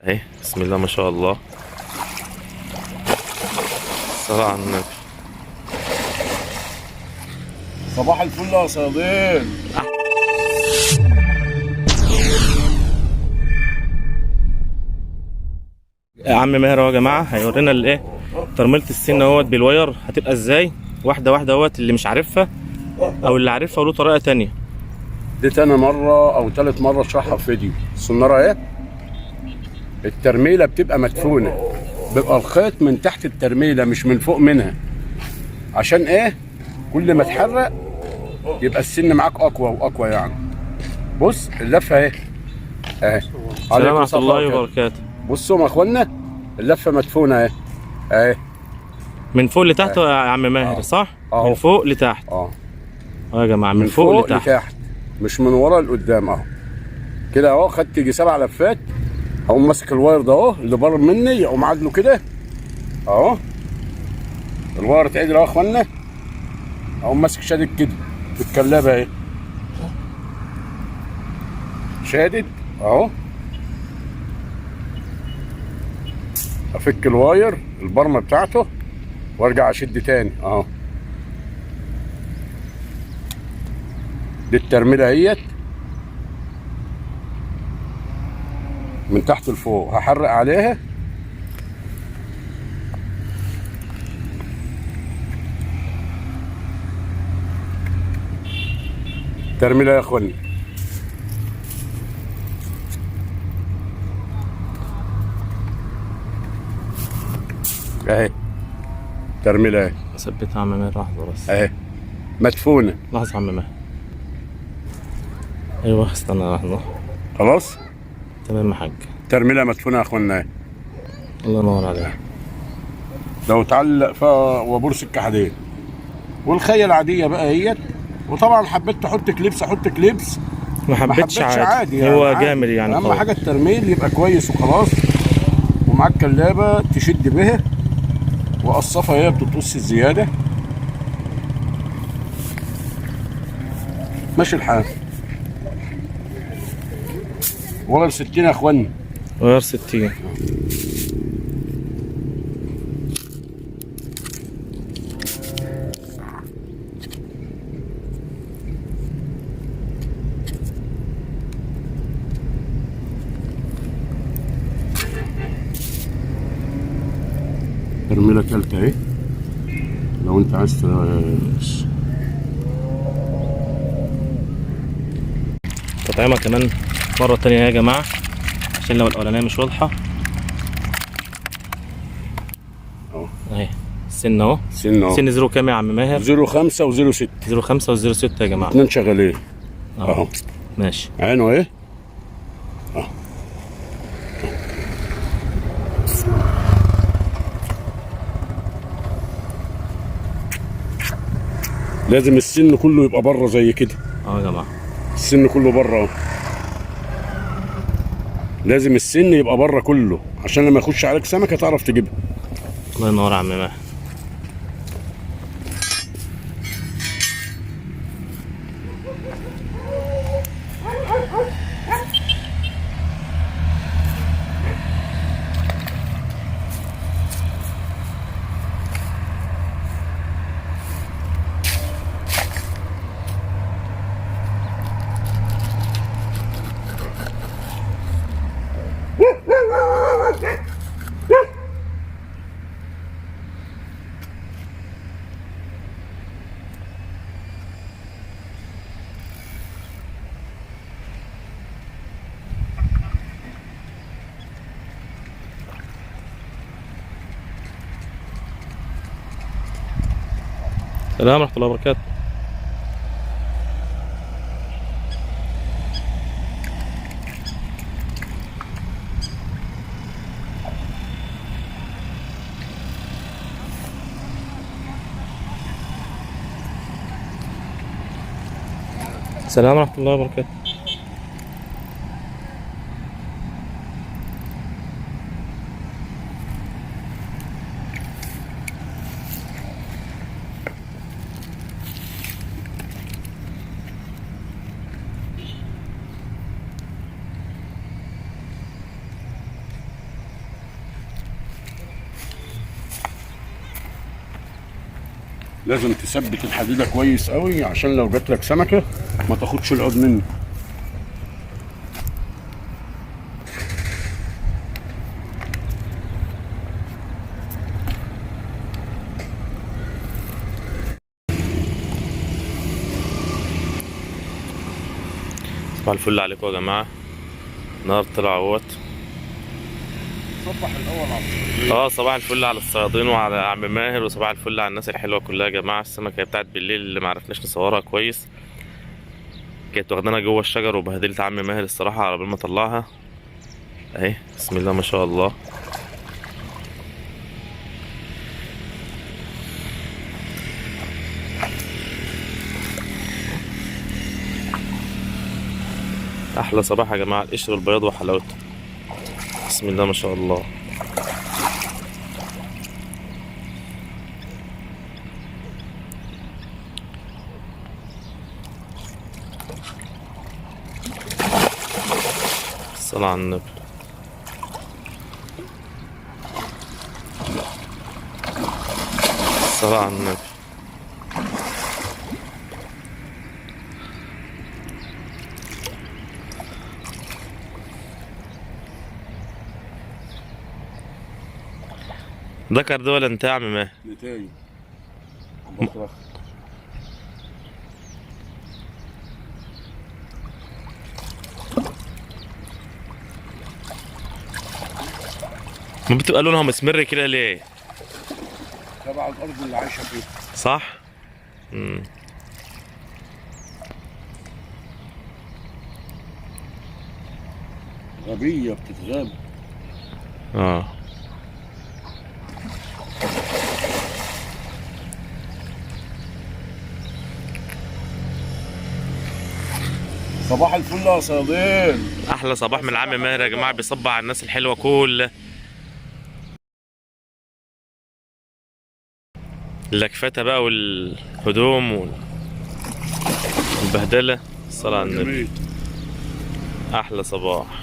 اهي بسم الله ما شاء الله. الصلاة على النبي. صباح الفل يا صيادين. يا عم ماهر اهو يا جماعه هيورينا الايه ترميله السن اهوت بالواير هتبقى ازاي واحده واحده اهوت. اللي مش عارفها او اللي عارفها له طريقه تانية. دي تاني مرة أو تالت مرة أشرحها في فيديو. السنارة إيه؟ الترميلة بتبقى مدفونة، بيبقى الخيط من تحت الترميلة مش من فوق منها. عشان إيه؟ كل ما تحرق يبقى السن معاك أقوى وأقوى يعني. بص اللفة أهي أهي. السلام ورحمه الله وبركاته. بصوا يا إخوانا اللفة مدفونة أهي أهي. من فوق لتحت يا عم ماهر صح؟ من فوق لتحت. يا جماعه من فوق لتحت مش من ورا لقدام اهو. كده اهو خدت يجي 7 لفات. اقوم ماسك الواير ده اهو اللي بره مني، اقوم عادله كده اهو. الواير اتعدل اهو يا اخوانا. اقوم ماسك شادد كده بالكلابه اهي، شادد اهو. افك الواير البرمه بتاعته وارجع اشد تاني اهو. دي الترميله اهيت من تحت لفوق، هحرق عليها ترميله يا اخوانا. اهي ترميله اهي. ثبتها يا عم ماهر لحظه بس اهي مدفونه. لحظه يا عم ماهر. ايوه استنى لحظه. خلاص تمام يا حاج. ترميله مدفونه يا اخوانا اهي. الله ينور عليك. لو تعلق فيها وابور سكه حديد. والخيه العاديه بقى اهيت. وطبعا حبيت تحط كليبس احط كليبس، ما حبيتش عادي يعني هو عادي. جامد يعني. اهم حاجه الترميل يبقى كويس وخلاص. ومعاك كلابه تشد بها وقصفها هي بتطص الزياده. ماشي الحال. ولا ب 60 يا اخوانا. غير 60. ترميله تالته اهي لو انت عايز تطعيمها كمان مرة تانية يا جماعة عشان لو الأولانية مش واضحة. اهو اهي السن اهو. سن زيرو كام يا عم ماهر؟ 05 و06. 05 و06 يا جماعة. اتنين شغالين اهو. ماشي. عينه ايه اهو. لازم السن كله يبقى بره زي كده. يا جماعة السن كله بره اهو. لازم السن يبقى بره كله عشان لما يخش عليك سمكه تعرف تجيبها. الله ينور يا عم ماهر. السلام ورحمة الله وبركاته. السلام ورحمة الله وبركاته. لازم تثبت الحديده كويس قوي عشان لو جات لك سمكه ما تاخدش العود منه. صباح الفل عليكم يا جماعه. النهارده طلع اهوت. صبح الاول على صباح الفل على الصيادين وعلى عم ماهر، وصباح الفل على الناس الحلوه كلها يا جماعه. السمكه بتاعت بالليل اللي معرفناش نصورها كويس كانت واخدانا جوه الشجر وبهدلت عم ماهر الصراحه على بال ما طلعها اهي. بسم الله ما شاء الله. احلى صباح يا جماعه، القشر البياض وحلاوته. بسم الله ما شاء الله. الصلاة على النبي. الصلاة على النبي. ذكر ده ولا انت يا عم ماهر؟ نتاي بطرخ. ما بتبقى لونها مسمر كده ليه؟ تبع الارض اللي عايشه فيها. صح؟ غبيه بتتغاب. صباح الفل يا صيادين. احلى صباح من عم ماهر يا جماعه، بيصب على الناس الحلوه كلها. اللكفته بقى والهدوم والبهدله. الصلاة على النبي. احلى صباح.